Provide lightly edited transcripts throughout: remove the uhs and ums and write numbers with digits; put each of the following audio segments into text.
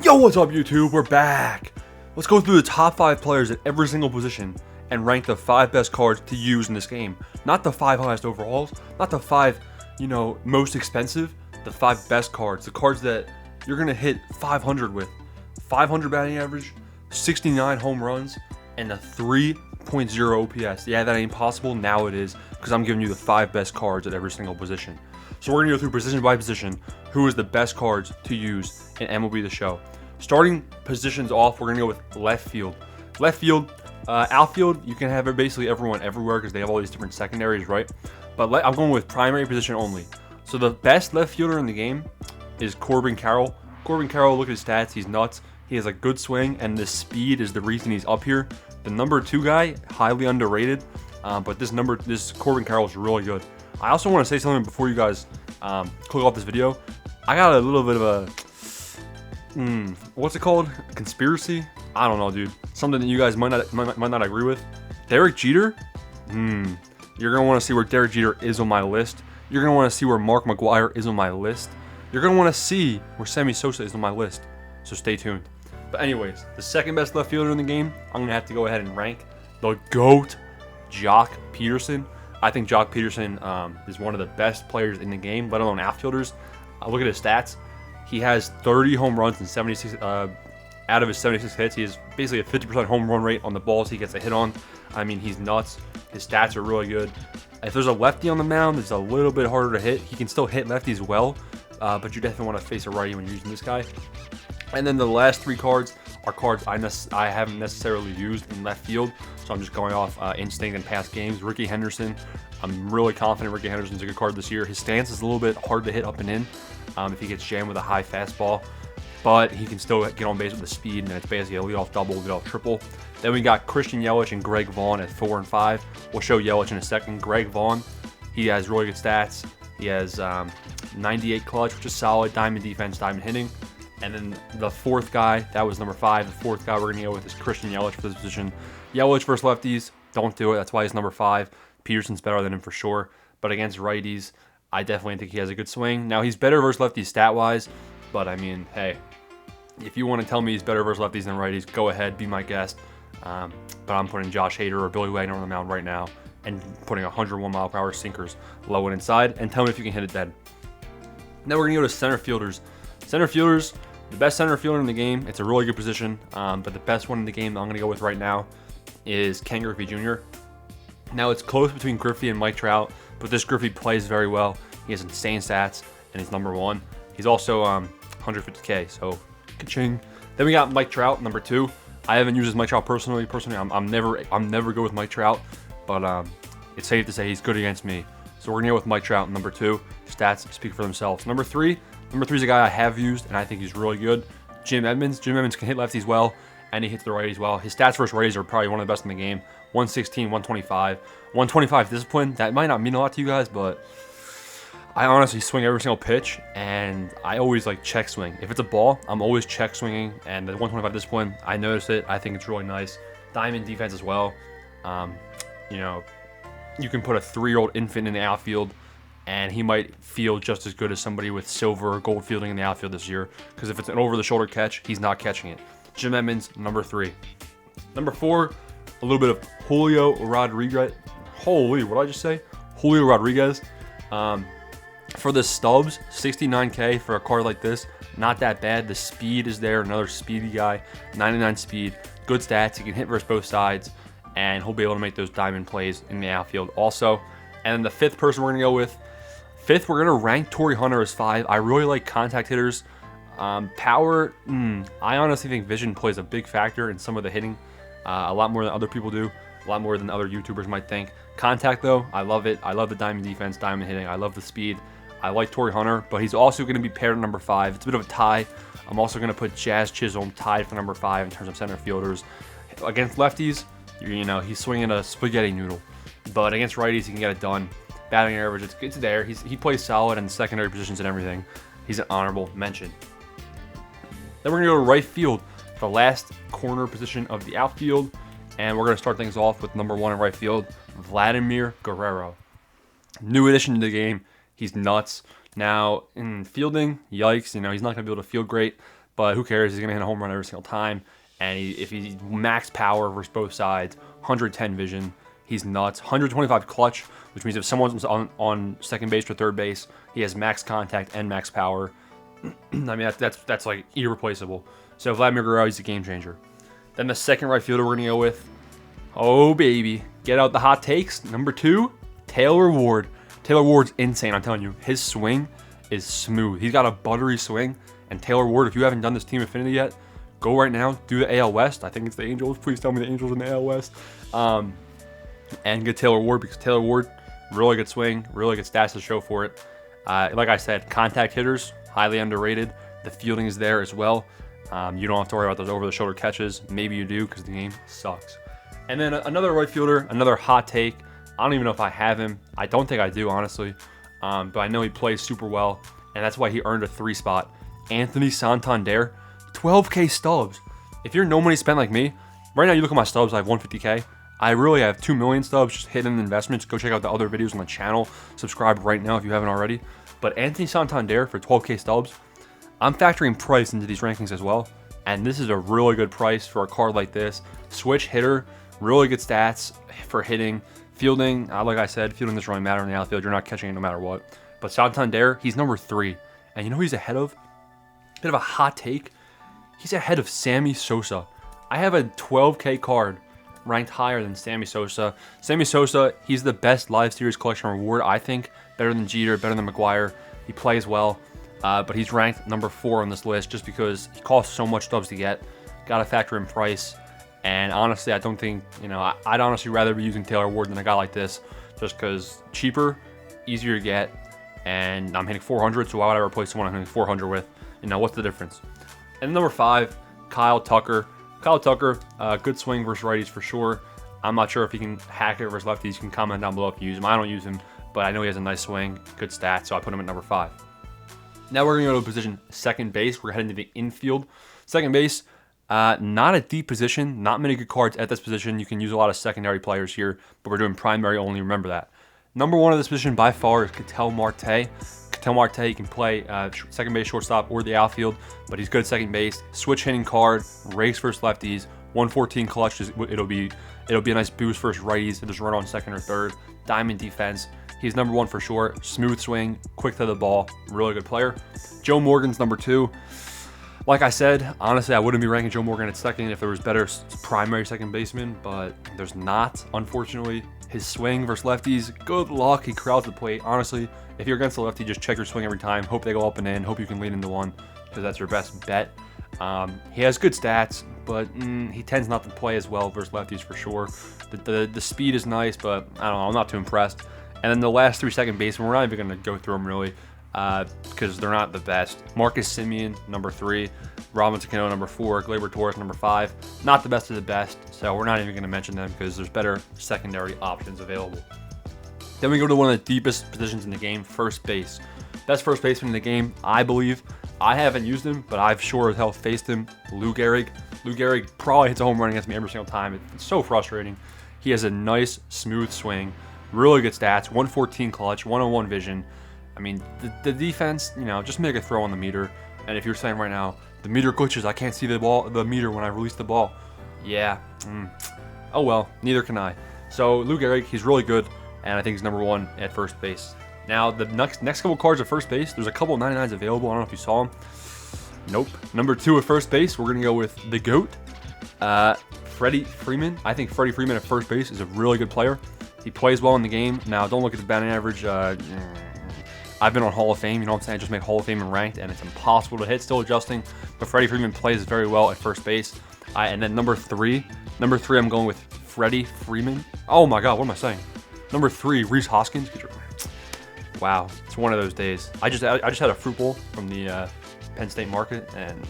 Yo, what's up, YouTube? We're back. Let's go through the top 5 players at every single position and rank the 5 best cards to use in this game. Not the 5 highest overalls, not the 5, most expensive, the 5 best cards. The cards that you're going to hit 500 with. 500 batting average, 69 home runs, and a 3.0 OPS. Yeah, that ain't possible. Now it is, because I'm giving you the 5 best cards at every single position. So we're going to go through position by position, who is the best cards to use in MLB The Show. Starting positions off, we're going to go with left field. Left field, outfield, you can have basically everyone everywhere because they have all these different secondaries, right? But I'm going with primary position only. So the best left fielder in the game is Corbin Carroll. Corbin Carroll, look at his stats, he's nuts. He has a good swing, and the speed is the reason he's up here. The number 2 guy, highly underrated, but this Corbin Carroll is really good. I also want to say something before you guys click off this video. I got a little bit of a what's it called? A conspiracy? I don't know, dude. Something that you guys might not agree with. Derek Jeter? You're gonna want to see where Derek Jeter is on my list. You're gonna want to see where Mark McGwire is on my list. You're gonna want to see where Sammy Sosa is on my list. So stay tuned. But anyways, the second best left fielder in the game, I'm gonna have to go ahead and rank the GOAT, Joc Pederson. I think Joc Pederson is one of the best players in the game, let alone outfielders. Look at his stats. He has 30 home runs and 76 out of his 76 hits. He has basically a 50% home run rate on the balls he gets a hit on. I mean, he's nuts. His stats are really good. If there's a lefty on the mound, it's a little bit harder to hit. He can still hit lefties well, but you definitely want to face a righty when you're using this guy. And then the last 3 cards are cards I haven't necessarily used in left field, so I'm just going off instinct and past games. Ricky Henderson, I'm really confident Ricky Henderson's a good card this year. His stance is a little bit hard to hit up and in if he gets jammed with a high fastball, but he can still get on base with the speed, and it's basically a leadoff double, leadoff triple. Then we got Christian Yelich and Greg Vaughn at 4 and 5. We'll show Yelich in a second. Greg Vaughn, he has really good stats. He has 98 clutch, which is solid, diamond defense, diamond hitting. And then the 4th guy, that was number 5. The 4th guy we're going to go with is Christian Yelich for this position. Yelich versus lefties, don't do it. That's why he's number 5. Peterson's better than him for sure. But against righties, I definitely think he has a good swing. Now, he's better versus lefties stat-wise, but I mean, hey, if you want to tell me he's better versus lefties than righties, go ahead, be my guest. But I'm putting Josh Hader or Billy Wagner on the mound right now and putting 101-mile-per-hour sinkers low and inside, and tell me if you can hit it dead. Now we're going to go to center fielders. Center fielders, the best center fielder in the game. It's a really good position, but the best one in the game that I'm going to go with right now is Ken Griffey Jr. Now, it's close between Griffey and Mike Trout, but this Griffey plays very well. He has insane stats, and he's number 1. He's also 150K, so ka-ching. Then we got Mike Trout, number 2. I haven't used Mike Trout personally. I'm never good with Mike Trout, but it's safe to say he's good against me. So we're going to go with Mike Trout, number 2. Stats speak for themselves. Number 3 is a guy I have used, and I think he's really good. Jim Edmonds. Jim Edmonds can hit lefties well, and he hits the righties well. His stats versus righties are probably one of the best in the game. 116, 125. 125 discipline. That might not mean a lot to you guys, but I honestly swing every single pitch, and I always check swing. If it's a ball, I'm always check swinging, and the 125 discipline, I notice it. I think it's really nice. Diamond defense as well. You can put a 3-year-old infant in the outfield, and he might feel just as good as somebody with silver or gold fielding in the outfield this year, because if it's an over-the-shoulder catch, he's not catching it. Jim Edmonds, number 3. Number 4, a little bit of Julio Rodriguez. Holy, what did I just say? Julio Rodriguez. For the stubs, 69K for a card like this, not that bad. The speed is there, another speedy guy, 99 speed, good stats. He can hit versus both sides, and he'll be able to make those diamond plays in the outfield also. And then the 5th person we're going to go with, 5th, we're going to rank Torrey Hunter as 5. I really like contact hitters. Power, I honestly think vision plays a big factor in some of the hitting, a lot more than other people do, a lot more than other YouTubers might think. Contact, though, I love it. I love the diamond defense, diamond hitting. I love the speed. I like Torrey Hunter, but he's also going to be paired at number 5. It's a bit of a tie. I'm also going to put Jazz Chisholm tied for number 5 in terms of center fielders. Against lefties, he's swinging a spaghetti noodle, but against righties, he can get it done. Batting average, it's there. He plays solid in secondary positions and everything. He's an honorable mention. Then we're going to go to right field, the last corner position of the outfield, and we're going to start things off with number 1 in right field, Vladimir Guerrero. New addition to the game. He's nuts. Now, in fielding, yikes, he's not going to be able to field great. but who cares? He's going to hit a home run every single time. And if he's max power versus both sides, 110 vision, he's nuts. 125 clutch, which means if someone's on second base or third base, he has max contact and max power. I mean, that's like irreplaceable. So Vladimir Guerrero, he's a game changer. Then the second right fielder we're going to go with, oh baby, get out the hot takes. Number 2, Taylor Ward. Taylor Ward's insane, I'm telling you. His swing is smooth. He's got a buttery swing. And Taylor Ward, if you haven't done this Team Affinity yet, go right now, do the AL West. I think it's the Angels. Please tell me the Angels in the AL West. And get Taylor Ward, because Taylor Ward, really good swing, really good stats to show for it. Like I said, contact hitters, highly underrated. The fielding is there as well. You don't have to worry about those over-the-shoulder catches. Maybe you do, because the game sucks. And then another right fielder, another hot take. I don't even know if I have him. I don't think I do, honestly. But I know he plays super well, and that's why he earned a 3 spot. Anthony Santander, 12K stubs. If you're no money spent like me, right now you look at my stubs, I have 150K. I really have 2 million stubs, just hidden investments. Go check out the other videos on the channel. Subscribe right now if you haven't already. But Anthony Santander for 12K stubs, I'm factoring price into these rankings as well. And this is a really good price for a card like this. Switch hitter, really good stats for hitting. Fielding, like I said, fielding doesn't really matter in the outfield. You're not catching it no matter what. But Santander, he's number 3. And you know who he's ahead of? Bit of a hot take. He's ahead of Sammy Sosa. I have a 12K card ranked higher than Sammy Sosa. Sammy Sosa, he's the best live series collection reward, I think. Better than Jeter, better than McGuire. He plays well, but he's ranked number 4 on this list just because he costs so much stubs to get. Got to factor in price. And honestly, I don't think, I'd honestly rather be using Taylor Ward than a guy like this just because cheaper, easier to get, and I'm hitting 400, so why would I replace someone I'm hitting 400 with? What's the difference? And number 5, Kyle Tucker. Kyle Tucker, good swing versus righties for sure. I'm not sure if he can hack it versus lefties. You can comment down below if you use him. I don't use him, but I know he has a nice swing, good stats, so I put him at number 5. Now we're going to go to position second base. We're heading to the infield. Second base, not a deep position. Not many good cards at this position. You can use a lot of secondary players here, but we're doing primary only. Remember that. Number 1 of this position by far is Ketel Marte. Ketel Marte, he can play second base, shortstop, or the outfield, but he's good at second base. Switch hitting card, race versus lefties, 114 clutch. It'll be a nice boost versus righties. It'll just run on second or third. Diamond defense. He's number 1 for sure. Smooth swing, quick to the ball, really good player. Joe Morgan's number 2. Like I said, honestly, I wouldn't be ranking Joe Morgan at second if there was better primary second baseman, but there's not, unfortunately. His swing versus lefties, good luck. He crowds the plate. Honestly, if you're against the lefty, just check your swing every time. Hope they go up and in. Hope you can lead into one because that's your best bet. He has good stats, but he tends not to play as well versus lefties for sure. The speed is nice, but I don't know. I'm not too impressed. And then the last 3 second basemen, we're not even going to go through them really because they're not the best. Marcus Semien, number 3. Robinson Cano, number 4. Gleyber Torres, number 5. Not the best of the best, so we're not even going to mention them because there's better secondary options available. Then we go to one of the deepest positions in the game, first base. Best first baseman in the game, I believe. I haven't used him, but I've sure as hell faced him. Lou Gehrig. Lou Gehrig probably hits a home run against me every single time. It's so frustrating. He has a nice, smooth swing. Really good stats. 114 clutch, 101 vision. I mean, the defense, just make a throw on the meter. And if you're saying right now, the meter glitches, I can't see the meter when I release the ball. Yeah. Oh well, neither can I. So Lou Gehrig, he's really good, and I think he's number 1 at first base. Now, the next couple cards at first base, there's a couple of 99s available. I don't know if you saw them. Nope. Number 2 at first base, we're going to go with the GOAT, Freddie Freeman. I think Freddie Freeman at first base is a really good player. He plays well in the game. Now, don't look at his batting average. I've been on Hall of Fame. You know what I'm saying? I just made Hall of Fame and ranked, and it's impossible to hit. Still adjusting. But Freddie Freeman plays very well at first base. And then number 3, I'm going with Freddie Freeman. Oh, my God. What am I saying? Number 3, Rhys Hoskins. Wow. It's one of those days. I just had a fruit bowl from the Penn State market, and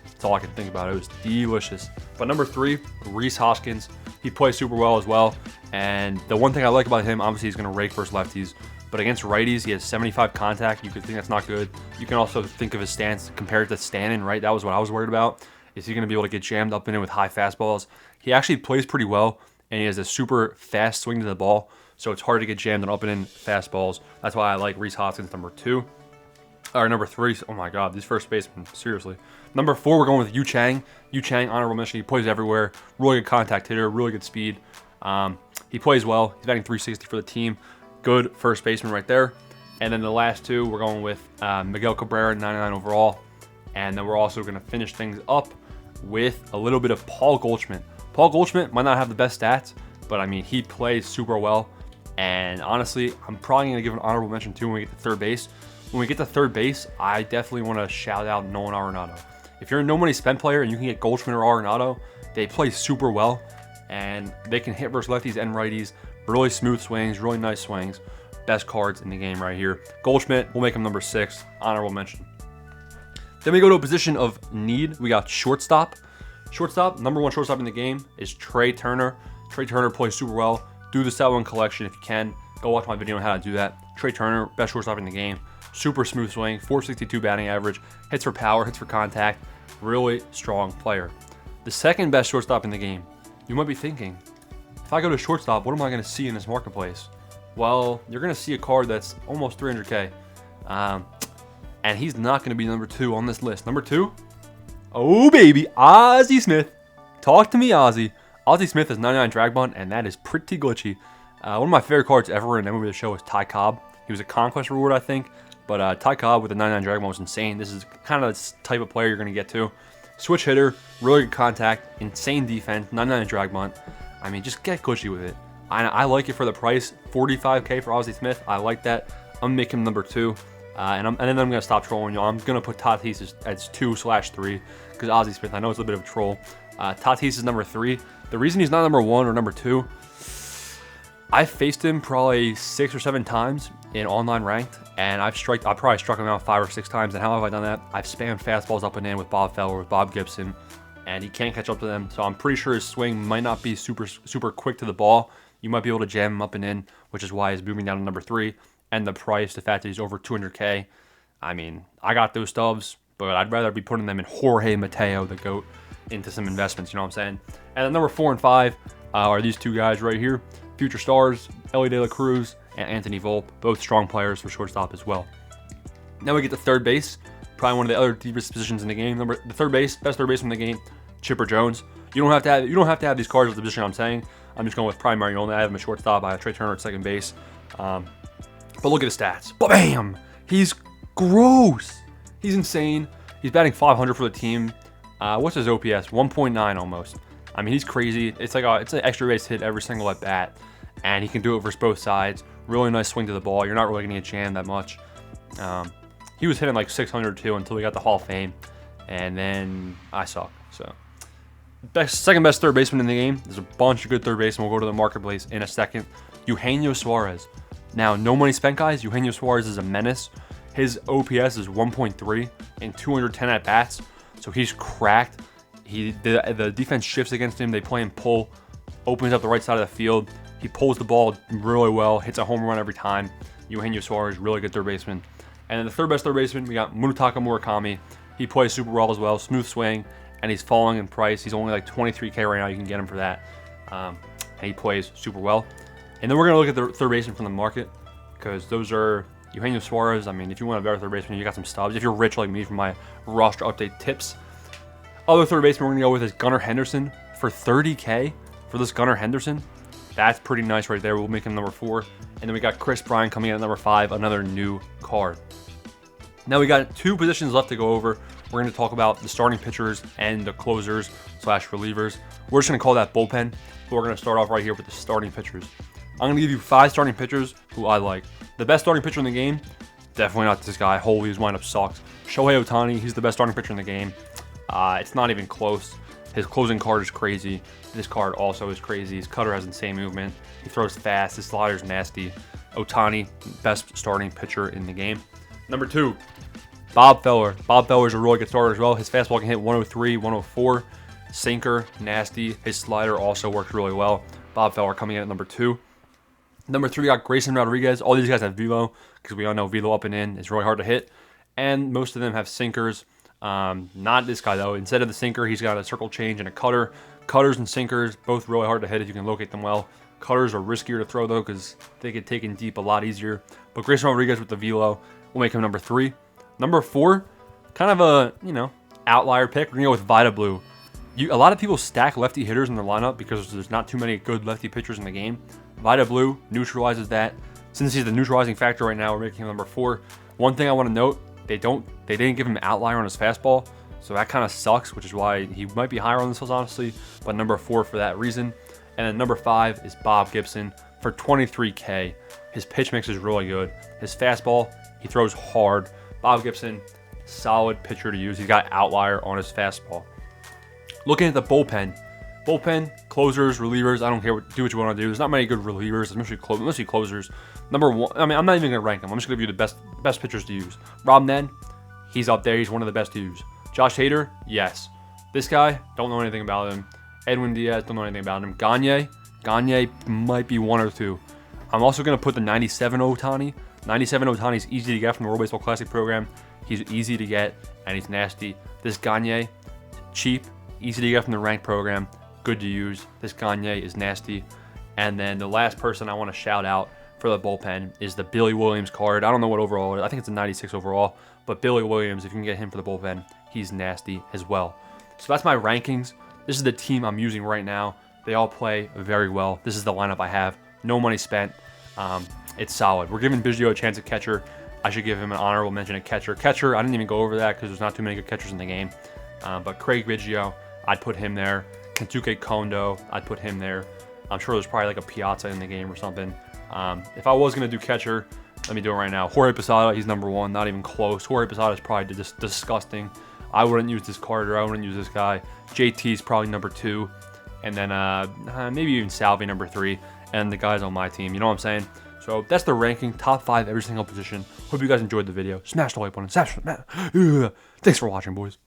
that's all I can think about. It was delicious. But number 3, Rhys Hoskins. He plays super well as well. And the one thing I like about him, obviously, he's going to rake versus lefties. But against righties, he has 75 contact. You could think that's not good. You can also think of his stance compared to Stanton, right? That was what I was worried about. Is he going to be able to get jammed up in it with high fastballs? He actually plays pretty well, and he has a super fast swing to the ball. So it's hard to get jammed on up and in fastballs. That's why I like Rhys Hoskins, number 2. Or number 3. Oh my God, these first basemen, seriously. Number 4, we're going with Yu Chang. Yu Chang, honorable mention. He plays everywhere. Really good contact hitter. Really good speed. He plays well. He's batting 360 for the team. Good first baseman right there. And then the last 2, we're going with Miguel Cabrera, 99 overall. And then we're also going to finish things up with a little bit of Paul Goldschmidt. Paul Goldschmidt might not have the best stats, but I mean, he plays super well. And honestly, I'm probably going to give an honorable mention too when we get to third base. When we get to third base, I definitely want to shout out Nolan Arenado. If you're a no money spent player and you can get Goldschmidt or Arenado, they play super well. And they can hit versus lefties and righties. Really smooth swings, really nice swings. Best cards in the game right here. Goldschmidt, we'll make him number 6, honorable mention. Then we go to a position of need. We got shortstop. Shortstop, number 1 shortstop in the game is Trey Turner. Trey Turner plays super well. Do the stat one collection if you can. Go watch my video on how to do that. Trey Turner, best shortstop in the game. Super smooth swing, 462 batting average. Hits for power, hits for contact. Really strong player. The second best shortstop in the game. You might be thinking, if I go to shortstop, what am I going to see in this marketplace? Well, you're going to see a card that's almost 300K. And he's not going to be number 2 on this list. Number 2? Oh, baby, Ozzie Smith. Talk to me, Ozzie. Ozzie Smith is 99 drag bunt, and that is pretty glitchy. One of my favorite cards ever in MLB The Show is Ty Cobb. He was a Conquest reward, I think. But Ty Cobb with a 99 drag bunt was insane. This is kind of the type of player you're going to get to. Switch hitter, really good contact, insane defense, 99 drag bunt. I mean, just get glitchy with it. I like it for the price. 45K for Ozzie Smith. I like that. I'm going to make him number 2. And then I'm going to stop trolling you. I'm going to put Tatis as 2/3 because Ozzie Smith, I know it's a bit of a troll. Tatis is number 3. The reason he's not number 1 or number 2, I faced him probably 6 or 7 times in online ranked, and I probably struck him out 5 or 6 times. And how have I done that? I've spammed fastballs up and in with Bob Feller, with Bob Gibson, and he can't catch up to them. So I'm pretty sure his swing might not be super quick to the ball. You might be able to jam him up and in, which is why he's moving down to number 3. And the price, the fact that he's over 200K, I mean, I got those stubs, but I'd rather be putting them in Jorge Mateo, the GOAT, into some investments, you know what I'm saying? And then number 4 and 5 are these 2 guys right here, future stars, Elly De La Cruz and Anthony Volpe, both strong players for shortstop as well. Now we get to third base, probably one of the other deepest positions in the game. The third base, best third baseman in the game, Chipper Jones. You don't have to have these cards at the position I'm saying. I'm just going with primary only. I have him at shortstop. I have Trey Turner at second base. But look at his stats. Bam! He's gross. He's insane. He's batting 500 for the team. What's his OPS? 1.9 almost. I mean, he's crazy. It's like it's an extra base hit every single at bat, and he can do it versus both sides. Really nice swing to the ball. You're not really going to get jammed that much. He was hitting like 600 too until he got the Hall of Fame, and then I suck. So, second best third baseman in the game. There's a bunch of good third basemen. We'll go to the marketplace in a second. Eugenio Suarez. Now, no money spent, guys. Eugenio Suarez is a menace. His OPS is 1.3 in 210 at bats, so he's cracked. The defense shifts against him. They play him pull, opens up the right side of the field. He pulls the ball really well, hits a home run every time. Eugenio Suarez, really good third baseman. And then the third best third baseman, we got Munetaka Murakami. He plays super well as well, smooth swing, and he's falling in price. He's only like 23K right now. You can get him for that. And he plays super well. And then we're going to look at the third baseman from the market, because those are Eugenio Suarez. I mean, if you want a better third baseman, you got some stubs. If you're rich like me from my roster update tips. Other third baseman we're going to go with is Gunnar Henderson for 30K for this Gunnar Henderson. That's pretty nice right there. We'll make him number 4. And then we got Chris Bryant coming in at number 5, another new card. Now we got 2 positions left to go over. We're going to talk about the starting pitchers and the closers / relievers. We're just going to call that bullpen. But we're going to start off right here with the starting pitchers. I'm going to give you 5 starting pitchers who I like. The best starting pitcher in the game, definitely not this guy. Holy, his lineup sucks. Shohei Ohtani, he's the best starting pitcher in the game. It's not even close. His closing card is crazy. This card also is crazy. His cutter has insane movement. He throws fast. His slider's nasty. Ohtani, best starting pitcher in the game. Number 2, Bob Feller. Bob Feller's a really good starter as well. His fastball can hit 103, 104. Sinker, nasty. His slider also works really well. Bob Feller coming in at number 2. Number 3, we got Grayson Rodriguez. All these guys have velo, because we all know velo up and in is really hard to hit. And most of them have sinkers. Not this guy though. Instead of the sinker, he's got a circle change and a cutter. Cutters and sinkers, both really hard to hit if you can locate them well. Cutters are riskier to throw though, because they get taken deep a lot easier. But Grayson Rodriguez with the velo will make him number 3. Number 4, kind of a, outlier pick. We're going to go with Vida Blue. A lot of people stack lefty hitters in their lineup because there's not too many good lefty pitchers in the game. Vida Blue neutralizes that. Since he's the neutralizing factor right now, we're making him number 4. One thing I want to note, they didn't give him an outlier on his fastball, so that kind of sucks, which is why he might be higher on this list, honestly, but number 4 for that reason. And then number 5 is Bob Gibson for $23K. His pitch mix is really good. His fastball, he throws hard. Bob Gibson, solid pitcher to use. He's got outlier on his fastball. Looking at the bullpen, closers, relievers, I don't care, do what you want to do. There's not many good relievers, especially closers. Number 1, I'm not even going to rank them. I'm just going to give you the best pitchers to use. Rob Nen, he's up there. He's one of the best to use. Josh Hader, yes. This guy, don't know anything about him. Edwin Diaz, don't know anything about him. Gagne might be 1 or 2. I'm also going to put the 97 Ohtani. 97 Ohtani is easy to get from the World Baseball Classic program. He's easy to get, and he's nasty. This Gagne, cheap, easy to get from the ranked program, good to use. This Gagne is nasty. And then the last person I want to shout out for the bullpen is the Billy Williams card. I don't know what overall it is. I think it's a 96 overall. But Billy Williams, if you can get him for the bullpen, he's nasty as well. So that's my rankings. This is the team I'm using right now. They all play very well. This is the lineup I have. No money spent. It's solid. We're giving Biggio a chance at catcher. I should give him an honorable mention at catcher. Catcher, I didn't even go over that because there's not too many good catchers in the game. But Craig Biggio, I'd put him there. Kensuke Kondo, I'd put him there. I'm sure there's probably like a Piazza in the game or something. If I was going to do catcher, let me do it right now. Jorge Posada, he's number 1, not even close. Jorge Posada is probably just disgusting. I wouldn't use this Carter. I wouldn't use this guy. JT's probably number 2. And then maybe even Salvi number 3. And the guys on my team, you know what I'm saying? So that's the ranking, top 5 every single position. Hope you guys enjoyed the video. Smash the like button. Thanks for watching, boys.